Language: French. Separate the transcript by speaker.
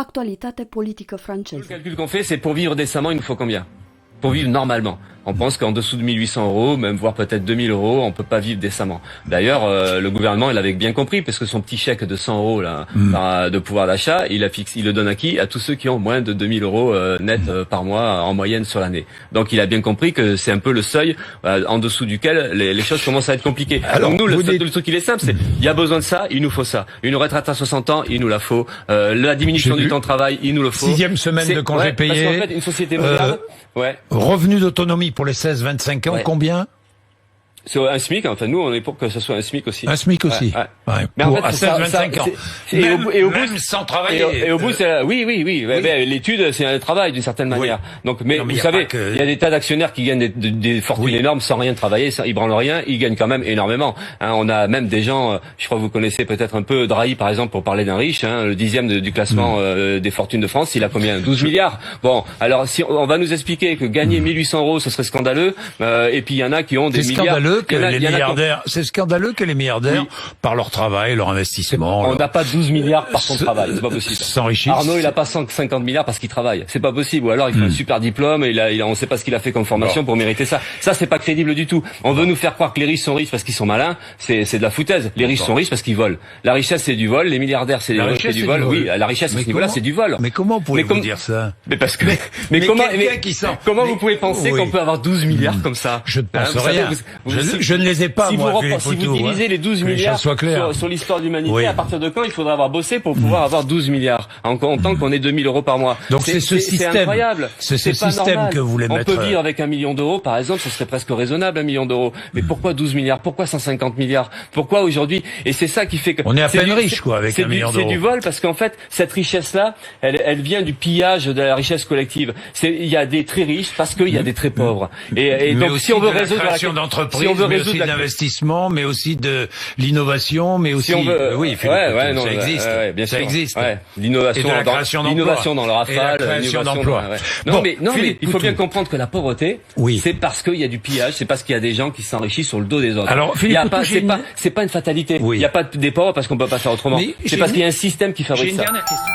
Speaker 1: Actualitate politică franceză.
Speaker 2: Le calcul qu'on fait, c'est pour vivre décemment, il nous faut combien? Pour vivre normalement. On pense qu'en dessous de 1800 euros, même voire peut-être 2000 euros, on peut pas vivre décemment. D'ailleurs, le gouvernement, il avait bien compris, parce que son petit chèque de 100 euros là, de pouvoir d'achat, il le donne à qui? À tous ceux qui ont moins de 2000 euros net par mois en moyenne sur l'année. Donc il a bien compris que c'est un peu le seuil en dessous duquel les choses commencent à être compliquées.
Speaker 3: Alors,
Speaker 2: donc nous, le truc il est simple, c'est il y a besoin de ça, il nous faut ça. Une retraite à 60 ans, il nous la faut. La diminution du temps de travail, il nous le faut.
Speaker 3: 6e semaine de congé payé.
Speaker 2: Parce qu'en fait, une société moderne,
Speaker 3: revenu d'autonomie pour les 16-25 ans, combien?
Speaker 2: C'est un SMIC, enfin nous on est pour que ce soit un SMIC aussi.
Speaker 3: Un SMIC aussi. Ouais.
Speaker 2: Mais
Speaker 3: pour,
Speaker 2: en fait,
Speaker 3: à 16-25 ans.
Speaker 2: Et au bout,
Speaker 3: sans travailler.
Speaker 2: Et au bout, c'est oui. L'étude, c'est un travail d'une certaine manière. Donc, mais vous savez, il y a des tas d'actionnaires qui gagnent des fortunes énormes sans rien travailler, ils branlent rien, ils gagnent quand même énormément. On a même des gens, je crois que vous connaissez peut-être un peu Drahi par exemple pour parler d'un riche, le 10e du classement des fortunes de France, il a combien? 12 milliards. Bon, alors si on va nous expliquer que gagner 1800 euros, ce serait scandaleux, et puis il y en a qui ont des milliards.
Speaker 3: C'est scandaleux que les milliardaires, par leur travail, leur investissement...
Speaker 2: On n'a pas 12 milliards par son travail, c'est pas possible.
Speaker 3: S'enrichissent.
Speaker 2: Arnaud, il a pas 150 milliards parce qu'il travaille. C'est pas possible. Ou alors il fait un super diplôme et on sait pas ce qu'il a fait comme formation pour mériter ça. Ça, c'est pas crédible du tout. On veut nous faire croire que les riches sont riches parce qu'ils sont malins. C'est de la foutaise. Les riches sont riches parce qu'ils volent. La richesse, c'est du vol. Les milliardaires, c'est du vol. Oui, la richesse, à ce niveau-là, c'est du vol.
Speaker 3: Mais comment pouvez-vous dire ça?
Speaker 2: Mais parce que, comment vous pouvez penser qu'on peut avoir 12 milliards comme ça?
Speaker 3: Je ne pense rien. Je ne les ai pas, moi,
Speaker 2: si vous divisez les 12 milliards sur l'histoire de l'humanité, à partir de quand il faudra avoir bossé pour pouvoir avoir 12 milliards en tant qu'on ait 2000 euros par mois?
Speaker 3: Donc c'est ce système,
Speaker 2: incroyable.
Speaker 3: C'est ce système que vous voulez mettre.
Speaker 2: On peut vivre avec 1 million d'euros, par exemple, ce serait presque raisonnable, 1 million d'euros. Mais pourquoi 12 milliards? Pourquoi 150 milliards? Pourquoi aujourd'hui? Et c'est ça qui fait que...
Speaker 3: On est à peine riche, quoi, avec 1 million d'euros.
Speaker 2: C'est du vol, parce qu'en fait, cette richesse-là, elle vient du pillage de la richesse collective. Il y a des très riches parce qu'il y a des très pauvres. Et donc, si on veut résoudre la question
Speaker 3: d'entreprise, mais aussi de l'investissement, mais aussi de l'innovation, mais aussi... ça existe.
Speaker 2: Bien sûr.
Speaker 3: Ça existe.
Speaker 2: L'innovation dans le rafale,
Speaker 3: l'innovation d'emploi.
Speaker 2: Non, mais il faut bien comprendre que la pauvreté, c'est parce qu'il y a du pillage, c'est parce qu'il y a des gens qui s'enrichissent sur le dos des autres.
Speaker 3: Alors,
Speaker 2: c'est pas une fatalité. Il n'y a pas des pauvres parce qu'on peut pas faire autrement. C'est parce qu'il y a un système qui fabrique ça.
Speaker 3: J'ai une dernière question.